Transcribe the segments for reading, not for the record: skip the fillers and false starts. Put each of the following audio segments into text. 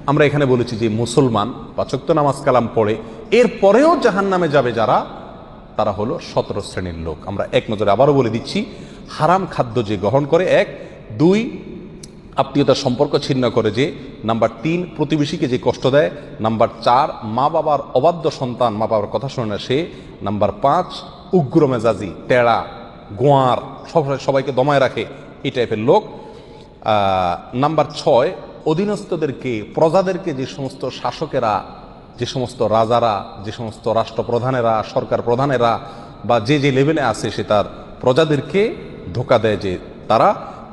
আমরা এখানে বলেছি যে মুসলমান ৫ ওয়াক্ত নামাজ কালাম পড়ে এরপরেও জাহান্নামে যাবে যারা, তারা হলো ১৭ শ্রেণীর লোক। আমরা এক নজরে আবারও বলে দিচ্ছি, হারাম খাদ্য যে গ্রহণ করে, ১, ২ আত্মীয়তার সম্পর্ক ছিন্ন করে যে, নাম্বার ৩ প্রতিবেশীকে যে কষ্ট দেয়, নাম্বার ৪ মা বাবার অবাধ্য সন্তান, মা বাবার কথা শোনে না সে, নাম্বার ৫ উগ্র মেজাজি, টেড়া, গোয়ার, সবাইকে দমায় রাখে, এই টাইপের লোক। নাম্বার ৬ অধীনস্থদেরকে, প্রজাদেরকে, যে সমস্ত শাসকেরা, যে সমস্ত রাজারা, যে সমস্ত রাষ্ট্রপ্রধানেরা, সরকার প্রধানেরা বা যে যে লেভেলে আছে সে তার প্রজাদেরকে ধোঁকা দেয় যে তারা।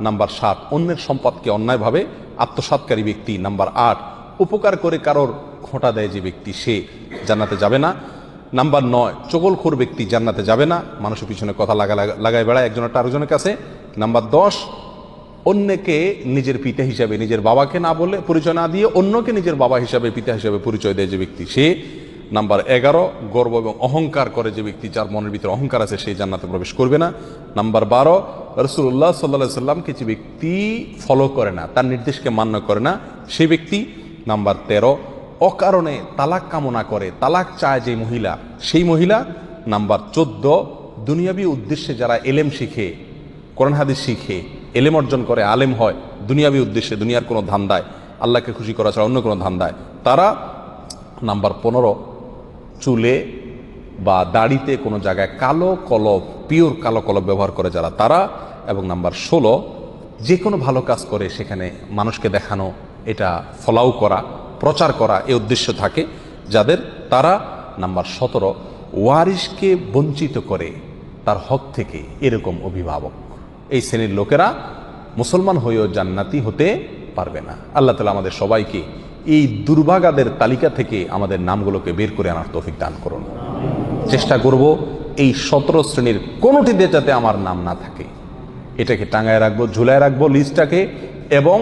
নাম্বার ৭ অন্যের সম্পদকে অন্যায়ভাবে আত্মসাৎকারী ব্যক্তি। নাম্বার ৮ উপকার করে কারোর খোঁটা দেয় যে ব্যক্তি, সে জান্নাতে যাবে না। নাম্বার ৯ চগলখোর ব্যক্তি জান্নাতে যাবে না, মানুষের পিছনে কথা লাগায় বেড়ায় একজনের আরেকজনের কাছে। নাম্বার ১০ অন্যকে নিজের পিতা হিসাবে, নিজের বাবাকে না বলে পরিচয় না দিয়ে অন্যকে নিজের বাবা হিসাবে, পিতা হিসাবে পরিচয় দেয় যে ব্যক্তি, সে। নাম্বার ১১ গর্ব এবং অহংকার করে যে ব্যক্তি, যার মনের ভিতরে অহংকার আছে, সেই জান্নাতে প্রবেশ করবে না। নাম্বার 12 রাসূলুল্লাহ সাল্লাল্লাহু আলাইহি সাল্লামকে যে ব্যক্তি ফলো করে না, তার নির্দেশকে মান্য করে না, সেই ব্যক্তি। নাম্বার 13 অকারণে তালাক কামনা করে, তালাক চায় যে মহিলা, সেই মহিলা। নাম্বার 14 দুনিয়াবি উদ্দেশ্যে যারা এলেম শিখে, কোরআন হাদিস শিখে, এলেম অর্জন করে, আলেম হয় দুনিয়াবি উদ্দেশ্যে, দুনিয়ার কোনো ধান্দায়, আল্লাহকে খুশি করা ছাড়া অন্য কোনো ধান্দায়, তারা। নাম্বার 15 চুলে বা দাড়িতে কোনো জায়গায় কালো কলব, পিওর কালো কলব ব্যবহার করে যারা, তারা। এবং নাম্বার 16 যে কোনো ভালো কাজ করে সেখানে মানুষকে দেখানো, এটা ফলাও করা, প্রচার করা, এই উদ্দেশ্য থাকে যাদের, তারা। নাম্বার 17 ওয়ারিশকে বঞ্চিত করে তার হক থেকে, এরকম অভিভাবক। এই শ্রেণীর লোকেরা মুসলমান হয়েও জান্নাতি হতে পারবে না। আল্লাহ তাআলা আমাদের সবাইকে এই দুর্ভাগাদের তালিকা থেকে আমাদের নামগুলোকে বের করে আনার তৌফিক দান করুন। চেষ্টা করব এই 17 শ্রেণীর কোনোটিতে যাতে আমার নাম না থাকে, এটাকে টাঙায় রাখবো, ঝুলায় রাখবো লিস্টটাকে, এবং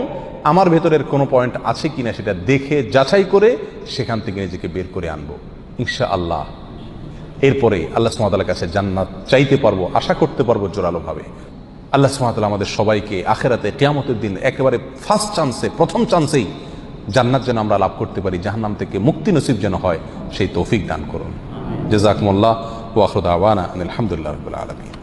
আমার ভেতরের কোনো পয়েন্ট আছে কিনা সেটা দেখে যাচাই করে সেখান থেকে নিজেকে বের করে আনবো ইনশাআল্লাহ। এরপরে আল্লাহ সুবহানাহু ওয়া তাআলার কাছে জান্নাত চাইতে পারবো, আশা করতে পারবো জোরালোভাবে। আল্লাহ সুবহানাহু ওয়া তাআলা আমাদের সবাইকে আখিরাতে কিয়ামতের দিন একেবারে ফার্স্ট চান্সে, প্রথম চান্সেই জান্নাত যেন আমরা লাভ করতে পারি, জাহান্নাম থেকে মুক্তি নসিব যেন হয়, সেই তৌফিক দান করুন। জাযাকুমুল্লাহ ওয়া আখিরু দাওয়ানা আলহামদুলিল্লাহি রাব্বিল আলামিন।